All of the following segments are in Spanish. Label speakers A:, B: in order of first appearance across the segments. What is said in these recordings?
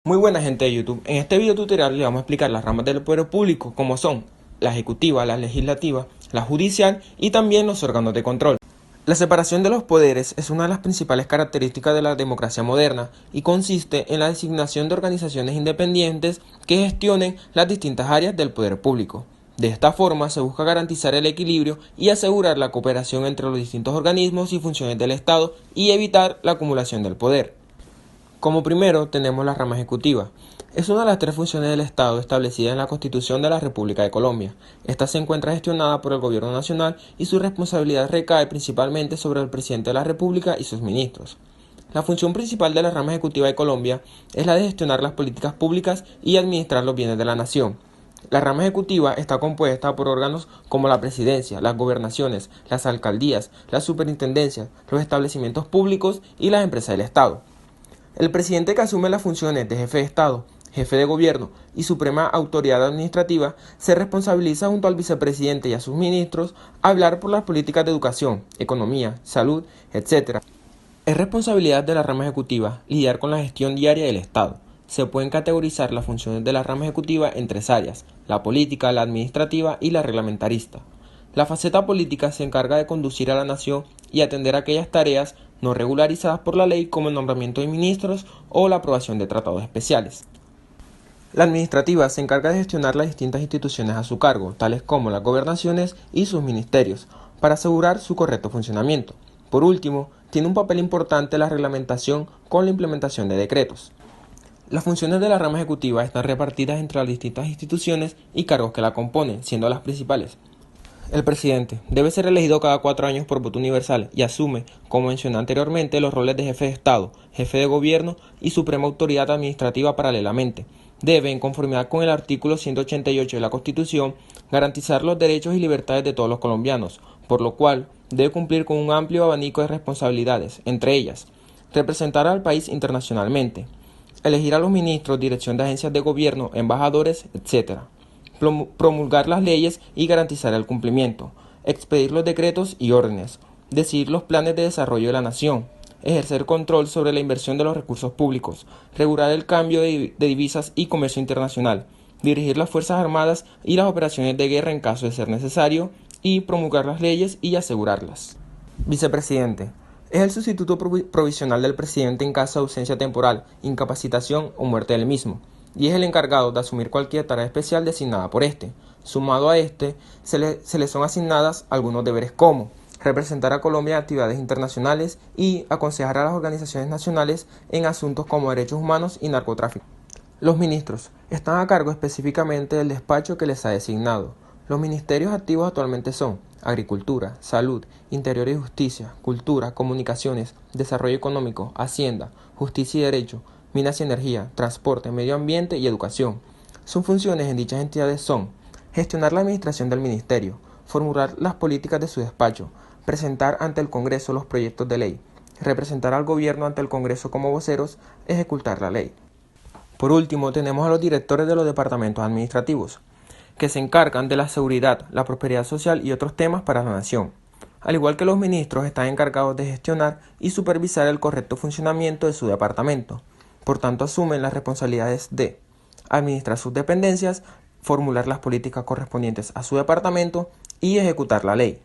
A: Muy buena gente de YouTube. En este video tutorial le vamos a explicar las ramas del poder público como son la ejecutiva, la legislativa, la judicial y también los órganos de control. La separación de los poderes es una de las principales características de la democracia moderna y consiste en la designación de organizaciones independientes que gestionen las distintas áreas del poder público. De esta forma se busca garantizar el equilibrio y asegurar la cooperación entre los distintos organismos y funciones del Estado y evitar la acumulación del poder. Como primero tenemos la rama ejecutiva. Es una de las tres funciones del Estado establecidas en la Constitución de la República de Colombia. Esta se encuentra gestionada por el Gobierno Nacional y su responsabilidad recae principalmente sobre el Presidente de la República y sus ministros. La función principal de la rama ejecutiva de Colombia es la de gestionar las políticas públicas y administrar los bienes de la nación. La rama ejecutiva está compuesta por órganos como la presidencia, las gobernaciones, las alcaldías, las superintendencias, los establecimientos públicos y las empresas del Estado. El presidente, que asume las funciones de jefe de Estado, jefe de gobierno y suprema autoridad administrativa, se responsabiliza junto al vicepresidente y a sus ministros a velar por las políticas de educación, economía, salud, etc. Es responsabilidad de la rama ejecutiva lidiar con la gestión diaria del Estado. Se pueden categorizar las funciones de la rama ejecutiva en tres áreas: la política, la administrativa y la reglamentarista. La faceta política se encarga de conducir a la nación y atender aquellas tareas no regularizadas por la ley, como el nombramiento de ministros o la aprobación de tratados especiales. La administrativa se encarga de gestionar las distintas instituciones a su cargo, tales como las gobernaciones y sus ministerios, para asegurar su correcto funcionamiento. Por último, tiene un papel importante la reglamentación con la implementación de decretos. Las funciones de la rama ejecutiva están repartidas entre las distintas instituciones y cargos que la componen, siendo las principales: el presidente debe ser elegido cada 4 años por voto universal y asume, como mencioné anteriormente, los roles de jefe de Estado, jefe de gobierno y suprema autoridad administrativa paralelamente. Debe, en conformidad con el artículo 188 de la Constitución, garantizar los derechos y libertades de todos los colombianos, por lo cual debe cumplir con un amplio abanico de responsabilidades, entre ellas: representar al país internacionalmente, elegir a los ministros, dirección de agencias de gobierno, embajadores, etc., promulgar las leyes y garantizar el cumplimiento, expedir los decretos y órdenes, decidir los planes de desarrollo de la nación, ejercer control sobre la inversión de los recursos públicos, regular el cambio de divisas y comercio internacional, dirigir las Fuerzas Armadas y las operaciones de guerra en caso de ser necesario, y promulgar las leyes y asegurarlas. Vicepresidente. Es el sustituto provisional del presidente en caso de ausencia temporal, incapacitación o muerte del mismo, y es el encargado de asumir cualquier tarea especial designada por este. Sumado a este, se le son asignadas algunos deberes como representar a Colombia en actividades internacionales y aconsejar a las organizaciones nacionales en asuntos como derechos humanos y narcotráfico. Los ministros están a cargo específicamente del despacho que les ha designado. Los ministerios activos actualmente son Agricultura, Salud, Interior y Justicia, Cultura, Comunicaciones, Desarrollo Económico, Hacienda, Justicia y Derecho, Minas y Energía, Transporte, Medio Ambiente y Educación. Sus funciones en dichas entidades son gestionar la administración del ministerio, formular las políticas de su despacho, presentar ante el Congreso los proyectos de ley, representar al gobierno ante el Congreso como voceros, ejecutar la ley. Por último, tenemos a los directores de los departamentos administrativos, que se encargan de la seguridad, la prosperidad social y otros temas para la nación. Al igual que los ministros, están encargados de gestionar y supervisar el correcto funcionamiento de su departamento. Por tanto, asumen las responsabilidades de administrar sus dependencias, formular las políticas correspondientes a su departamento y ejecutar la ley.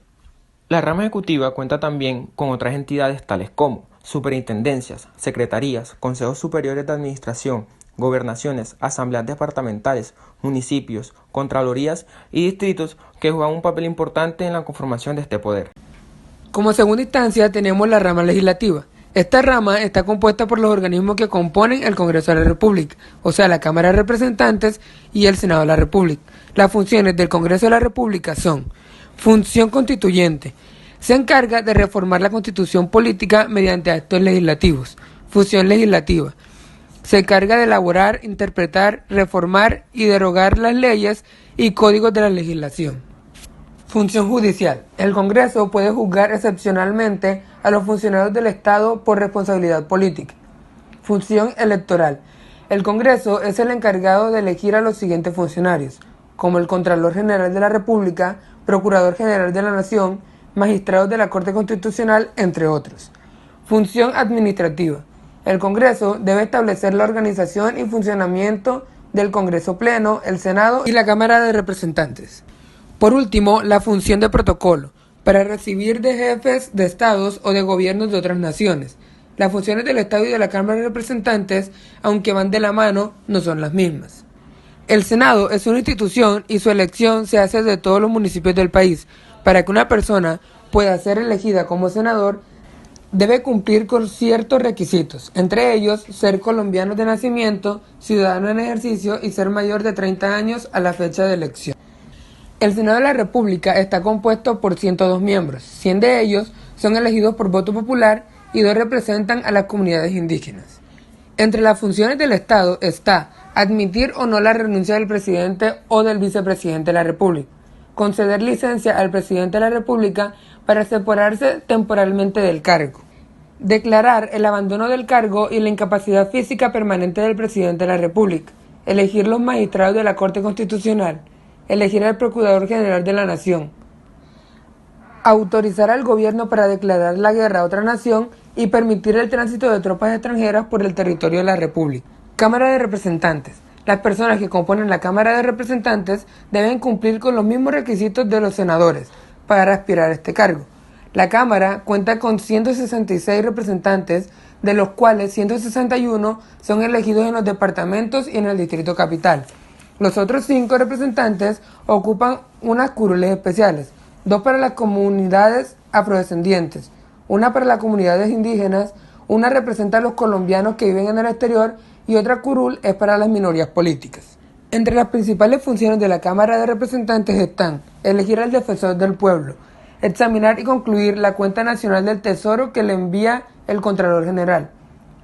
A: La rama ejecutiva cuenta también con otras entidades tales como superintendencias, secretarías, consejos superiores de administración, gobernaciones, asambleas departamentales, municipios, contralorías y distritos, que juegan un papel importante en la conformación de este poder.
B: Como segunda instancia tenemos la rama legislativa. Esta rama está compuesta por los organismos que componen el Congreso de la República, o sea, la Cámara de Representantes y el Senado de la República. Las funciones del Congreso de la República son: función constituyente. Se encarga de reformar la constitución política mediante actos legislativos. Función legislativa. Se encarga de elaborar, interpretar, reformar y derogar las leyes y códigos de la legislación. Función judicial. El Congreso puede juzgar excepcionalmente a los funcionarios del Estado por responsabilidad política. Función electoral. El Congreso es el encargado de elegir a los siguientes funcionarios, como el Contralor General de la República, Procurador General de la Nación, magistrados de la Corte Constitucional, entre otros. Función administrativa. El Congreso debe establecer la organización y funcionamiento del Congreso Pleno, el Senado y la Cámara de Representantes. Por último, la función de protocolo, para recibir de jefes de estados o de gobiernos de otras naciones. Las funciones del Estado y de la Cámara de Representantes, aunque van de la mano, no son las mismas. El Senado es una institución y su elección se hace de todos los municipios del país. Para que una persona pueda ser elegida como senador, debe cumplir con ciertos requisitos, entre ellos ser colombiano de nacimiento, ciudadano en ejercicio y ser mayor de 30 años a la fecha de elección. El Senado de la República está compuesto por 102 miembros, 100 de ellos son elegidos por voto popular y 2 representan a las comunidades indígenas. Entre las funciones del Estado está admitir o no la renuncia del presidente o del vicepresidente de la República, conceder licencia al presidente de la República para separarse temporalmente del cargo, declarar el abandono del cargo y la incapacidad física permanente del presidente de la República, elegir los magistrados de la Corte Constitucional, elegir al Procurador General de la Nación, autorizar al gobierno para declarar la guerra a otra nación y permitir el tránsito de tropas extranjeras por el territorio de la República. Cámara de Representantes. Las personas que componen la Cámara de Representantes deben cumplir con los mismos requisitos de los senadores para aspirar a este cargo. La Cámara cuenta con 166 representantes, de los cuales 161 son elegidos en los departamentos y en el Distrito Capital. Los otros 5 representantes ocupan unas curules especiales, 2 para las comunidades afrodescendientes, 1 para las comunidades indígenas, 1 representa a los colombianos que viven en el exterior y otra curul es para las minorías políticas. Entre las principales funciones de la Cámara de Representantes están elegir al defensor del pueblo, examinar y concluir la cuenta nacional del Tesoro que le envía el Contralor General,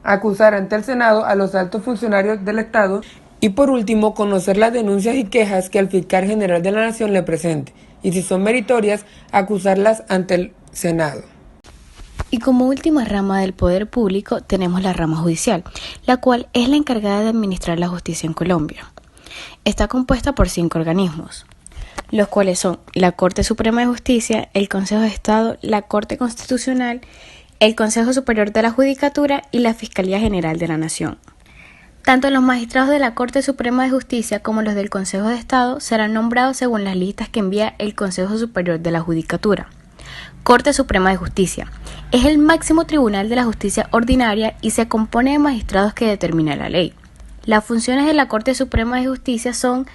B: acusar ante el Senado a los altos funcionarios del Estado y por último conocer las denuncias y quejas que el Fiscal General de la Nación le presente y si son meritorias, acusarlas ante el Senado.
C: Y como última rama del poder público tenemos la rama judicial, la cual es la encargada de administrar la justicia en Colombia. Está compuesta por 5 organismos, los cuales son la Corte Suprema de Justicia, el Consejo de Estado, la Corte Constitucional, el Consejo Superior de la Judicatura y la Fiscalía General de la Nación. Tanto los magistrados de la Corte Suprema de Justicia como los del Consejo de Estado serán nombrados según las listas que envía el Consejo Superior de la Judicatura. Corte Suprema de Justicia. Es el máximo tribunal de la justicia ordinaria y se compone de magistrados que determina la ley. Las funciones de la Corte Suprema de Justicia son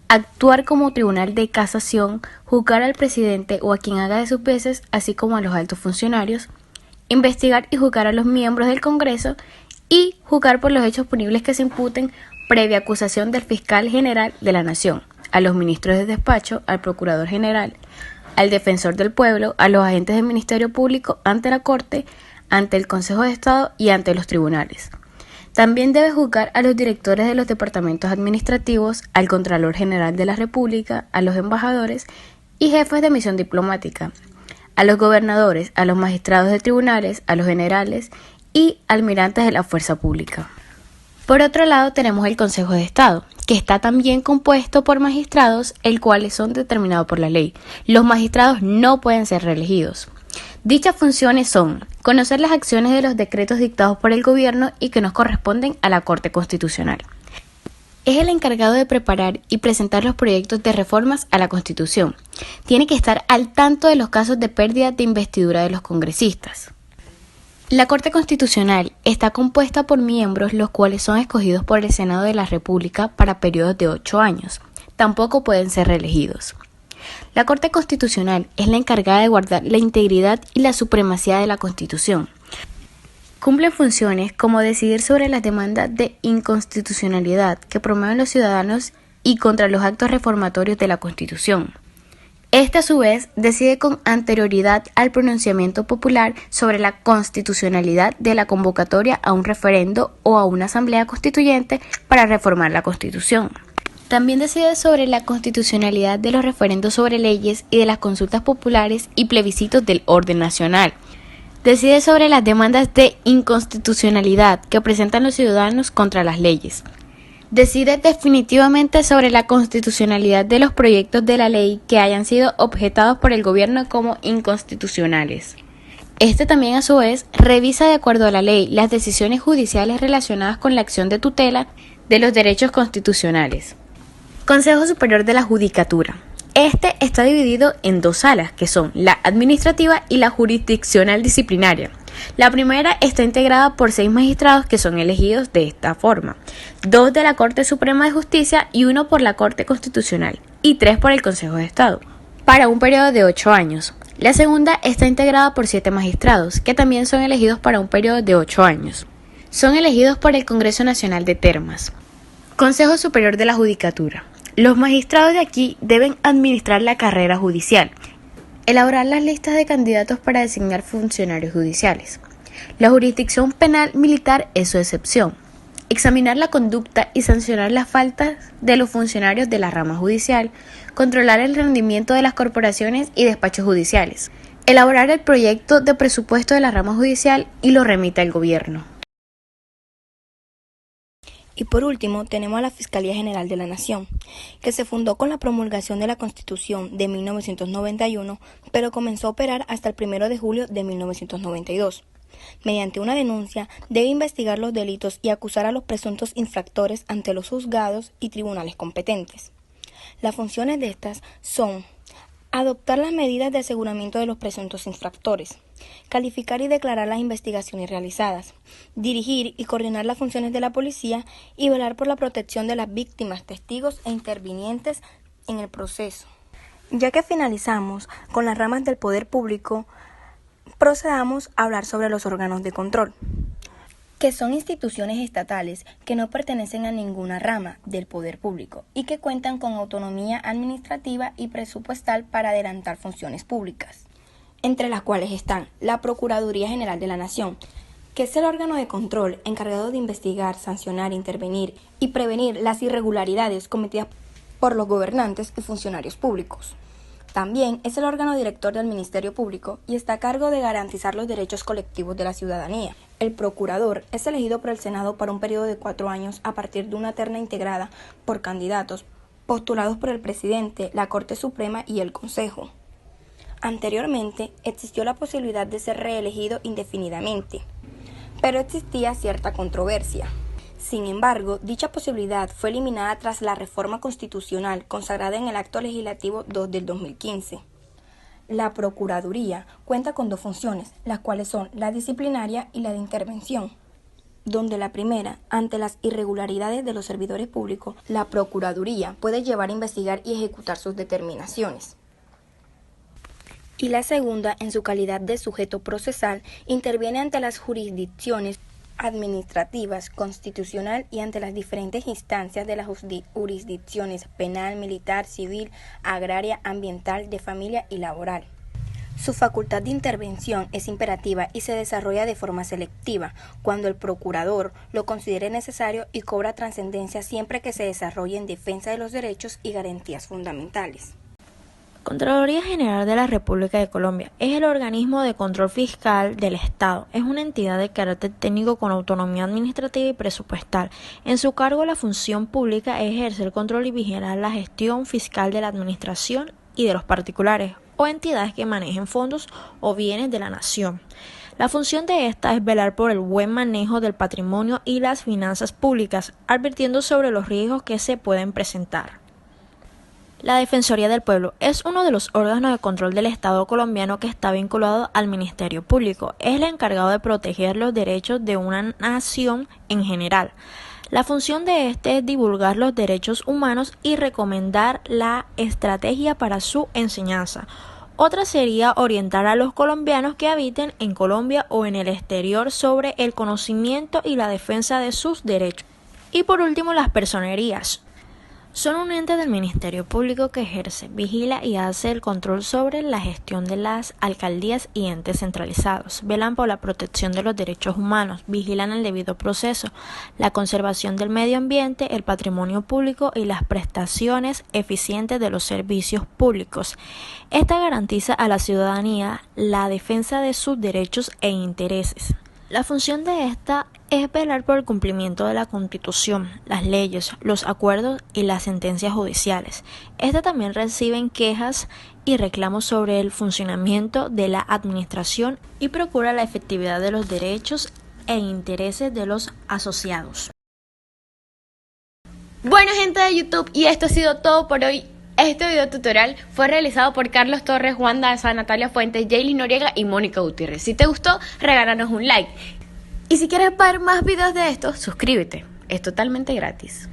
C: actuar como tribunal de casación, juzgar al presidente o a quien haga de sus veces, así como a los altos funcionarios, investigar y juzgar a los miembros del Congreso y juzgar por los hechos punibles que se imputen previa acusación del Fiscal General de la Nación, a los ministros de despacho, al Procurador General, al Defensor del Pueblo, a los agentes del Ministerio Público ante la Corte, ante el Consejo de Estado y ante los tribunales. También debe juzgar a los directores de los departamentos administrativos, al Contralor General de la República, a los embajadores y jefes de misión diplomática, a los gobernadores, a los magistrados de tribunales, a los generales y almirantes de la fuerza pública. Por otro lado tenemos el Consejo de Estado, que está también compuesto por magistrados, el cuales son determinados por la ley. Los magistrados no pueden ser reelegidos. Dichas funciones son conocer las acciones de los decretos dictados por el gobierno y que nos corresponden a la Corte Constitucional. Es el encargado de preparar y presentar los proyectos de reformas a la Constitución. Tiene que estar al tanto de los casos de pérdida de investidura de los congresistas. La Corte Constitucional está compuesta por miembros los cuales son escogidos por el Senado de la República para periodos de 8 años. Tampoco pueden ser reelegidos. La Corte Constitucional es la encargada de guardar la integridad y la supremacía de la Constitución. Cumplen funciones como decidir sobre las demandas de inconstitucionalidad que promueven los ciudadanos y contra los actos reformatorios de la Constitución. Este, a su vez, decide con anterioridad al pronunciamiento popular sobre la constitucionalidad de la convocatoria a un referendo o a una asamblea constituyente para reformar la Constitución. También decide sobre la constitucionalidad de los referendos sobre leyes y de las consultas populares y plebiscitos del orden nacional. Decide sobre las demandas de inconstitucionalidad que presentan los ciudadanos contra las leyes. Decide definitivamente sobre la constitucionalidad de los proyectos de la ley que hayan sido objetados por el gobierno como inconstitucionales. Este también a su vez revisa de acuerdo a la ley las decisiones judiciales relacionadas con la acción de tutela de los derechos constitucionales. Consejo Superior de la Judicatura. Este está dividido en dos salas, que son la administrativa y la jurisdiccional disciplinaria. La primera está integrada por 6 magistrados que son elegidos de esta forma: 2 de la Corte Suprema de Justicia y 1 por la Corte Constitucional y 3 por el Consejo de Estado, para un periodo de 8 años. La segunda está integrada por 7 magistrados, que también son elegidos para un periodo de 8 años. Son elegidos por el Congreso Nacional de Termas. Consejo Superior de la Judicatura. Los magistrados de aquí deben administrar la carrera judicial, elaborar las listas de candidatos para designar funcionarios judiciales. La jurisdicción penal militar es su excepción. Examinar la conducta y sancionar las faltas de los funcionarios de la rama judicial, controlar el rendimiento de las corporaciones y despachos judiciales, elaborar el proyecto de presupuesto de la rama judicial y lo remite al gobierno.
D: Y por último, tenemos a la Fiscalía General de la Nación, que se fundó con la promulgación de la Constitución de 1991, pero comenzó a operar hasta el 1 de julio de 1992. Mediante una denuncia, debe investigar los delitos y acusar a los presuntos infractores ante los juzgados y tribunales competentes. Las funciones de estas son: adoptar las medidas de aseguramiento de los presuntos infractores, calificar y declarar las investigaciones realizadas, dirigir y coordinar las funciones de la policía y velar por la protección de las víctimas, testigos e intervinientes en el proceso. Ya que finalizamos con las ramas del poder público, procedamos a hablar sobre los órganos de control, que son instituciones estatales que no pertenecen a ninguna rama del poder público y que cuentan con autonomía administrativa y presupuestal para adelantar funciones públicas, entre las cuales están la Procuraduría General de la Nación, que es el órgano de control encargado de investigar, sancionar, intervenir y prevenir las irregularidades cometidas por los gobernantes y funcionarios públicos. También es el órgano director del Ministerio Público y está a cargo de garantizar los derechos colectivos de la ciudadanía. El procurador es elegido por el Senado para un periodo de 4 años a partir de una terna integrada por candidatos postulados por el presidente, la Corte Suprema y el Consejo. Anteriormente existió la posibilidad de ser reelegido indefinidamente, pero existía cierta controversia. Sin embargo, dicha posibilidad fue eliminada tras la reforma constitucional consagrada en el Acto Legislativo 2 del 2015. La Procuraduría cuenta con 2 funciones, las cuales son la disciplinaria y la de intervención, donde la primera, ante las irregularidades de los servidores públicos, la Procuraduría puede llevar a investigar y ejecutar sus determinaciones. Y la segunda, en su calidad de sujeto procesal, interviene ante las jurisdicciones administrativas, constitucional y ante las diferentes instancias de las jurisdicciones penal, militar, civil, agraria, ambiental, de familia y laboral. Su facultad de intervención es imperativa y se desarrolla de forma selectiva, cuando el procurador lo considere necesario y cobra trascendencia siempre que se desarrolle en defensa de los derechos y garantías fundamentales.
E: Contraloría General de la República de Colombia es el organismo de control fiscal del Estado. Es una entidad de carácter técnico con autonomía administrativa y presupuestal. En su cargo, la función pública es ejercer control y vigilar la gestión fiscal de la administración y de los particulares o entidades que manejen fondos o bienes de la nación. La función de esta es velar por el buen manejo del patrimonio y las finanzas públicas, advirtiendo sobre los riesgos que se pueden presentar. La Defensoría del Pueblo es uno de los órganos de control del Estado colombiano que está vinculado al Ministerio Público. Es el encargado de proteger los derechos de una nación en general. La función de este es divulgar los derechos humanos y recomendar la estrategia para su enseñanza. Otra sería orientar a los colombianos que habiten en Colombia o en el exterior sobre el conocimiento y la defensa de sus derechos. Y por último, las personerías. Son un ente del Ministerio Público que ejerce, vigila y hace el control sobre la gestión de las alcaldías y entes centralizados. Velan por la protección de los derechos humanos, vigilan el debido proceso, la conservación del medio ambiente, el patrimonio público y las prestaciones eficientes de los servicios públicos. Esta garantiza a la ciudadanía la defensa de sus derechos e intereses. La función de esta es velar por el cumplimiento de la Constitución, las leyes, los acuerdos y las sentencias judiciales. Esta también reciben quejas y reclamos sobre el funcionamiento de la administración y procura la efectividad de los derechos e intereses de los asociados.
F: Bueno, gente de YouTube, y esto ha sido todo por hoy. Este video tutorial fue realizado por Carlos Torres, Juan Daza, Natalia Fuentes, Jaylin Noriega y Mónica Gutiérrez. Si te gustó, regálanos un like. Y si quieres ver más videos de estos, suscríbete. Es totalmente gratis.